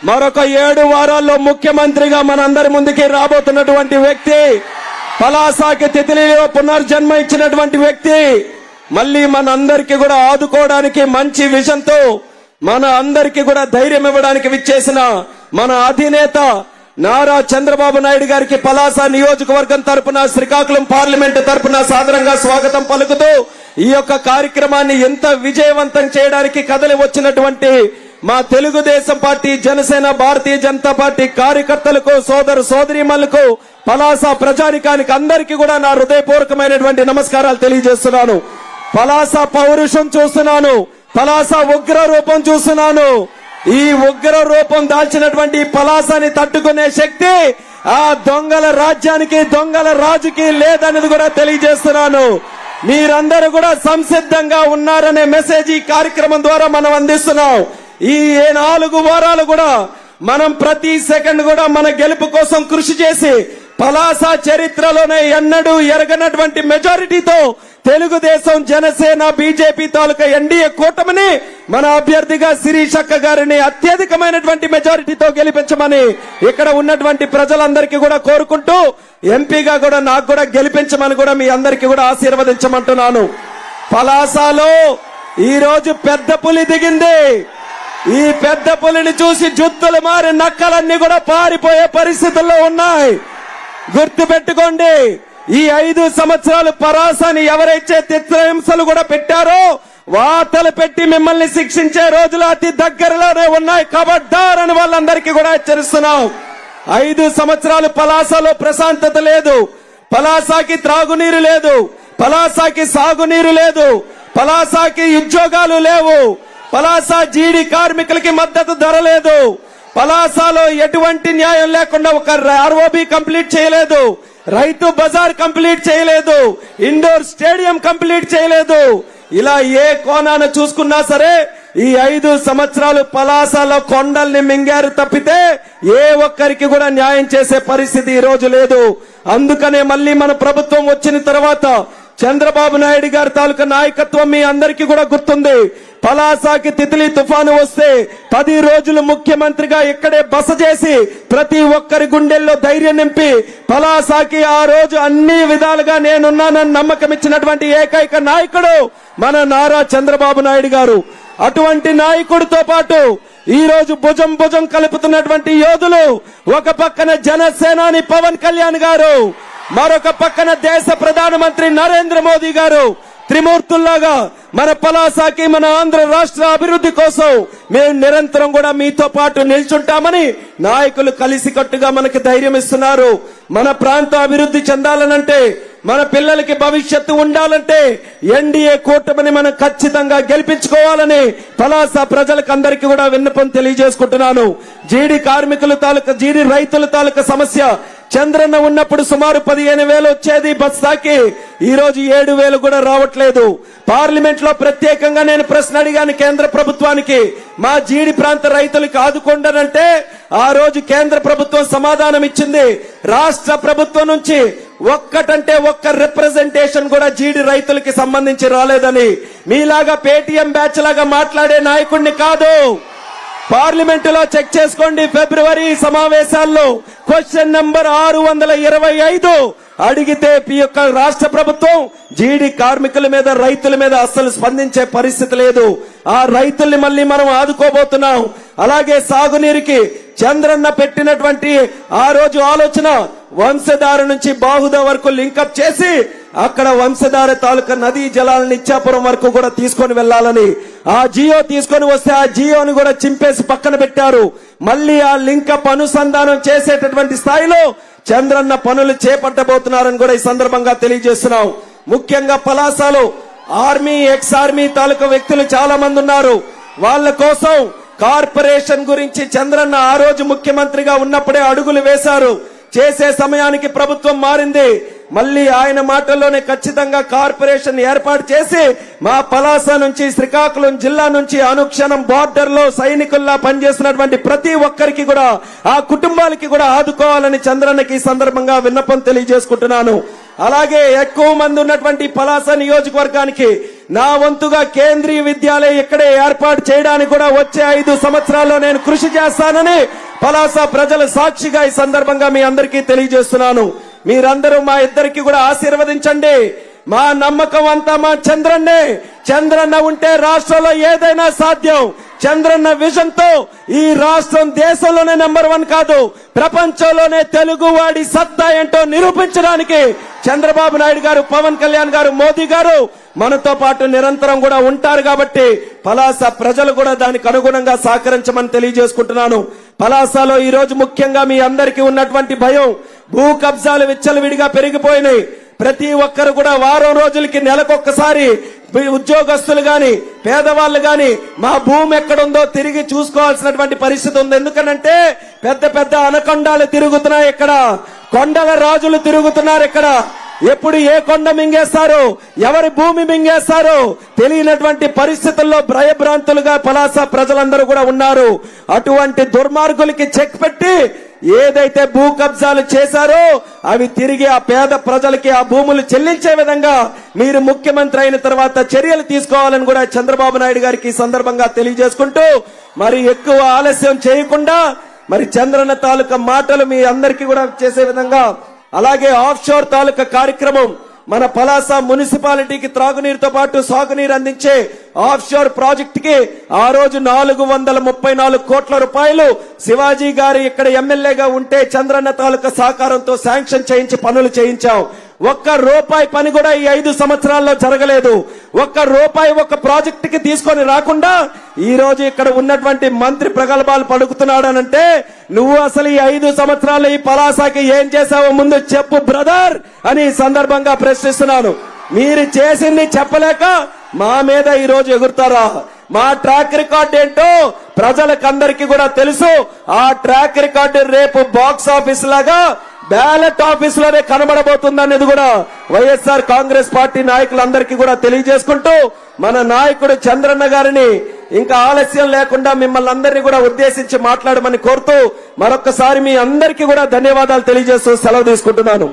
మరొక 7 వారాల్లో ముఖ్యమంత్రిగా మనందరి ముందుకి రాబోతున్నటువంటి వ్యక్తి, పలాసకి తితిలిలో పునర్జన్మ ఇచ్చినటువంటి వ్యక్తి, మళ్ళీ మనందరికీ కూడా ఆదుకోవడానికి మంచి విజన్ తో మన అందరికీ కూడా ధైర్యం ఇవ్వడానికి విచ్చేసిన మన అధినేత నారా చంద్రబాబు నాయుడు గారికి పలాస నియోజకవర్గం తరపున, శ్రీకాకుళం పార్లమెంట్ తరపున సాదరంగా స్వాగతం పలుకుతూ ఈ యొక్క కార్యక్రమాన్ని ఎంత విజయవంతం చేయడానికి కదలి వచ్చినటువంటి మా తెలుగుదేశం పార్టీ, జనసేన, భారతీయ జనతా పార్టీ కార్యకర్తలకు, సోదరీమణులకు, పలాస ప్రజానికానికి అందరికీ కూడా నా హృదయపూర్వకమైనటువంటి నమస్కారాలు తెలియజేస్తున్నాను. పలాస పౌరుషం చూస్తున్నాను, పలాస ఉగ్ర రూపం చూస్తున్నాను. ఈ ఉగ్ర రూపం దాల్చినటువంటి పలాసని తట్టుకునే శక్తి ఆ దొంగల రాజ్యానికి, దొంగల రాజుకి లేదనేది కూడా తెలియజేస్తున్నాను. మీరందరూ కూడా సంసిద్ధంగా ఉన్నారనే మెసేజ్ ఈ కార్యక్రమం ద్వారా మనం అందిస్తున్నాం. ఈ 4 వారాలు కూడా మనం ప్రతి సెకండ్ కూడా మన గెలుపు కోసం కృషి చేసి పలాస చరిత్రలోనే ఎన్నడూ ఎరగనటువంటి మెజారిటీతో తెలుగుదేశం, జనసేన, బీజేపీ తాలూకా ఎన్డీఏ కూటమిని మన అభ్యర్థిగా శిరీష్ అక్క గారిని అత్యధికమైనటువంటి మెజారిటీతో గెలిపించమని ఇక్కడ ఉన్నటువంటి ప్రజలందరికీ కూడా కోరుకుంటూ, ఎంపీగా కూడా నాకు కూడా గెలిపించమని కూడా మీ అందరికీ కూడా ఆశీర్వదించమంటున్నాను. పలాసలో ఈ రోజు పెద్ద పులి దిగింది. ఈ పెద్ద పులిని చూసి జుత్తులు మారి నక్కలన్నీ కూడా పారిపోయే పరిస్థితుల్లో ఉన్నాయి. గుర్తు పెట్టుకోండి, ఈ 5 సంవత్సరాలు పలాసని ఎవరైతే చిత్రహింసలు కూడా పెట్టారో వాతలు పెట్టి మిమ్మల్ని శిక్షించే రోజులు అతి దగ్గరలోనే ఉన్నాయి. ఖబర్దార్ అని వాళ్ళందరికీ కూడా హెచ్చరిస్తున్నాం. 5 సంవత్సరాలు పలాసలో ప్రశాంతత లేదు, పలాసకి త్రాగునీరు లేదు, పలాసకి సాగునీరు లేదు, పలాసకి ఉద్యోగాలు లేవు, పలాస జీడి కార్మికులకి మద్దతు ధర లేదు, పలాసలో ఎటువంటి న్యాయం లేకుండా ఒక ఆర్ఓబి కంప్లీట్ చేయలేదు, రైతు బజార్ కంప్లీట్ చేయలేదు, ఇండోర్ స్టేడియం కంప్లీట్ చేయలేదు. ఇలా ఏ కోణాన్ని చూసుకున్నా సరే ఈ 5 సంవత్సరాలు పలాసలో కొండల్ని మింగారు తప్పితే ఏ ఒక్కరికి కూడా న్యాయం చేసే పరిస్థితి ఈ రోజు లేదు. అందుకనే మళ్ళీ మన ప్రభుత్వం వచ్చిన తర్వాత చంద్రబాబు నాయుడు గారి తాలూకా నాయకత్వం మీ అందరికీ కూడా గుర్తుంది. పలాసకి తితిలి తుఫాను వస్తే 10 రోజులు ముఖ్యమంత్రిగా ఇక్కడే బస చేసి ప్రతి ఒక్కరి గుండెల్లో ధైర్యం నింపి పలాసకి ఆ రోజు అన్ని విధాలుగా నేనున్నానని నమ్మకం ఇచ్చినటువంటి ఏకైక నాయకుడు మన నారా చంద్రబాబు నాయుడు గారు. అటువంటి నాయకుడితో పాటు ఈ రోజు భుజం కలుపుతున్నటువంటి యోధులు, ఒక పక్కన జనసేనాని పవన్ కళ్యాణ్ గారు, మరొక పక్కన దేశ ప్రధానమంత్రి నరేంద్ర మోదీ గారు. త్రిమూర్తుల్లాగా మన పలాసకి, మన ఆంధ్ర రాష్ట్ర అభివృద్ధి కోసం మేము నిరంతరం కూడా మీతో పాటు నిల్చుంటామని నాయకులు కలిసికట్టుగా మనకి ధైర్యం ఇస్తున్నారు. మన ప్రాంతం అభివృద్ధి చెందాలనంటే, మన పిల్లలకి భవిష్యత్తు ఉండాలంటే ఎన్డీఏ కూటమిని మనం ఖచ్చితంగా గెలిపించుకోవాలని పలాస ప్రజలకు అందరికీ కూడా విన్నపం తెలియజేసుకుంటున్నాను. జీడి కార్మికుల తాలూకా, జీడి రైతుల తాలూకా సమస్య చంద్రన్న ఉన్నప్పుడు సుమారు 15,000 వచ్చేది బస్తాకి, ఈ రోజు 7,000 కూడా రావట్లేదు. పార్లమెంట్ లో ప్రత్యేకంగా నేను ప్రశ్న అడిగాను కేంద్ర ప్రభుత్వానికి, మా జీడి ప్రాంత రైతులకు ఆదుకోండనంటే ఆ రోజు కేంద్ర ప్రభుత్వం సమాధానం ఇచ్చింది, రాష్ట్ర ప్రభుత్వం నుంచి ఒక్కటంటే ఒక్క రిప్రజెంటేషన్ కూడా జీడి రైతులకి సంబంధించి రాలేదని. మీలాగా పేటీఎం బ్యాచ్ లాగా మాట్లాడే నాయకుడిని కాదు. పార్లమెంట్ లో చెక్ చేసుకోండి, ఫిబ్రవరి సమావేశాల్లో క్వశ్చన్ నెంబర్ 625 అడిగితే ఈ యొక్క రాష్ట్ర ప్రభుత్వం జీడి కార్మికుల మీద, రైతుల మీద అస్సలు స్పందించే పరిస్థితి లేదు. ఆ రైతుల్ని మళ్ళీ మనం ఆదుకోబోతున్నాం. అలాగే సాగునీరుకి చంద్రన్న పెట్టినటువంటి ఆ రోజు ఆలోచన, వంశధార నుంచి బాహుదా వరకు లింకప్ చేసి అక్కడ వంశధార తాలూకా నదీ జలాలను ఇచ్చాపురం వరకు కూడా తీసుకొని వెళ్లాలని ఆ జియో తీసుకొని వస్తే ఆ జియోని కూడా చింపేసి పక్కన పెట్టారు. మళ్ళీ ఆ లింకప్ అనుసంధానం చేసేటటువంటి స్థాయిలో చంద్రన్న పనులు చేపట్టబోతున్నారని కూడా ఈ సందర్భంగా తెలియజేస్తున్నాం. ముఖ్యంగా పలాసలో ఆర్మీ, ఎక్స్ ఆర్మీ తాలూకా వ్యక్తులు చాలా మంది ఉన్నారు. వాళ్ళ కోసం కార్పొరేషన్ గురించి చంద్రన్న ఆ రోజు ముఖ్యమంత్రిగా ఉన్నప్పుడే అడుగులు వేశారు. చేసే సమయానికి ప్రభుత్వం మారింది. మళ్ళీ ఆయన మాటల్లోనే ఖచ్చితంగా కార్పొరేషన్ ఏర్పాటు చేసి మా పలాస నుంచి, శ్రీకాకుళం జిల్లా నుంచి అనుక్షణం బార్డర్ లో సైనికుల్లా పనిచేస్తున్నటువంటి ప్రతి ఒక్కరికి కూడా, ఆ కుటుంబాలకి కూడా ఆదుకోవాలని చంద్రన్నకి ఈ సందర్భంగా విన్నపం తెలియజేసుకుంటున్నాను. అలాగే ఎక్కువ మంది ఉన్నటువంటి పలాస నియోజకవర్గానికి నా వంతుగా కేంద్రీయ విద్యాలయం ఇక్కడే ఏర్పాటు చేయడానికి కూడా వచ్చే 5 సంవత్సరాల్లో నేను కృషి చేస్తానని పలాస ప్రజల సాక్షిగా ఈ సందర్భంగా మీ అందరికీ తెలియజేస్తున్నాను. మీరందరూ మా ఇద్దరికి కూడా ఆశీర్వదించండి. మా నమ్మకం అంతా మా చంద్రన్నే. చంద్రన్న ఉంటే రాష్ట్రంలో ఏదైనా సాధ్యం. చంద్రన్న విజన్ తో ఈ రాష్ట్రం దేశంలోనే నెంబర్ 1 కాదు, ప్రపంచంలోనే తెలుగువాడి సత్తా ఏంటో నిరూపించడానికి చంద్రబాబు నాయుడు గారు, పవన్ కళ్యాణ్ గారు, మోదీ గారు మనతో పాటు నిరంతరం కూడా ఉంటారు. కాబట్టి పలాస ప్రజలు కూడా దానికి అనుగుణంగా సహకరించమని తెలియజేసుకుంటున్నాను. పలాసలో ఈ రోజు ముఖ్యంగా మీ అందరికీ ఉన్నటువంటి భయం, భూ కబ్జాలు విచ్చలవిడిగా పెరిగిపోయినాయి. ప్రతి ఒక్కరు కూడా వారం రోజులకి నెలకొక్కసారి ఉద్యోగస్తులు గాని పేదవాళ్లు గాని మా భూమి ఎక్కడుందో తిరిగి చూసుకోవాల్సినటువంటి పరిస్థితి ఉంది. ఎందుకనంటే పెద్ద పెద్ద అనకొండాలు తిరుగుతున్నాయి, ఇక్కడ కొండల రాజులు తిరుగుతున్నారు. ఇక్కడ ఎప్పుడు ఏ కొండ మింగేస్తారో, ఎవరి భూమి మింగేస్తారో తెలియనటువంటి పరిస్థితుల్లో భయభ్రాంతులుగా పలాస ప్రజలందరూ కూడా ఉన్నారు. అటువంటి దుర్మార్గులకి చెక్ పెట్టి ఏదైతే భూ కబ్జాలు చేశారో అవి తిరిగి ఆ పేద ప్రజలకి ఆ భూములు చెల్లించే విధంగా మీరు ముఖ్యమంత్రి అయిన తర్వాత చర్యలు తీసుకోవాలని కూడా చంద్రబాబు నాయుడు గారికి ఈ సందర్భంగా తెలియజేసుకుంటూ, మరి ఎక్కువ ఆలస్యం చేయకుండా మరి చంద్రన్న తాలూకా మాటలు మీ అందరికీ కూడా చేసే విధంగా, అలాగే ఆఫ్ షోర్ తాలూకా కార్యక్రమం మన పలాస మున్సిపాలిటీకి త్రాగునీరుతో పాటు సాగునీరు అందించే ఆఫ్ షోర్ ప్రాజెక్ట్ కి ఆ రోజు 434 కోట్ల రూపాయలు శివాజీ గారు ఇక్కడ ఎమ్మెల్యేగా ఉంటే చంద్రన్న తాలూకా సహకారంతో శాంక్షన్ చేయించి పనులు చేయించాం. ఒక్క రూపాయి పని కూడా ఈ 5 సంవత్సరాల్లో జరగలేదు. ఒక్క రూపాయి ఒక ప్రాజెక్ట్ కి తీసుకొని రాకుండా ఈ రోజు ఇక్కడ ఉన్నటువంటి మంత్రి ప్రగల్భాలు పలుకుతున్నాడనంటే నువ్వు అసలు ఈ 5 సంవత్సరాలు ఈ పలాసకి ఏం చేశావో ముందు చెప్పు బ్రదర్ అని సందర్భంగా ప్రశ్నిస్తున్నాను. మీరు చేసింది చెప్పలేక మా మీద ఈ రోజు ఎగురుతారా? మా ట్రాక్ రికార్డ్ ఏంటో ప్రజలకందరికీ కూడా తెలుసు. ఆ ట్రాక్ రికార్డు రేపు బాక్స్ ఆఫీస్ లాగా బ్యాలెట్ ఆఫీస్ లోనే కనబడబోతుందనేది కూడా వైఎస్ఆర్ కాంగ్రెస్ పార్టీ నాయకులందరికీ కూడా తెలియజేసుకుంటూ, మన నాయకుడు చంద్రన్న గారిని ఇంకా ఆలస్యం లేకుండా మిమ్మల్ని అందరినీ కూడా ఉద్దేశించి మాట్లాడమని కోరుతూ మరొక్కసారి మీ అందరికీ కూడా ధన్యవాదాలు తెలియజేస్తూ సెలవు తీసుకుంటున్నాను.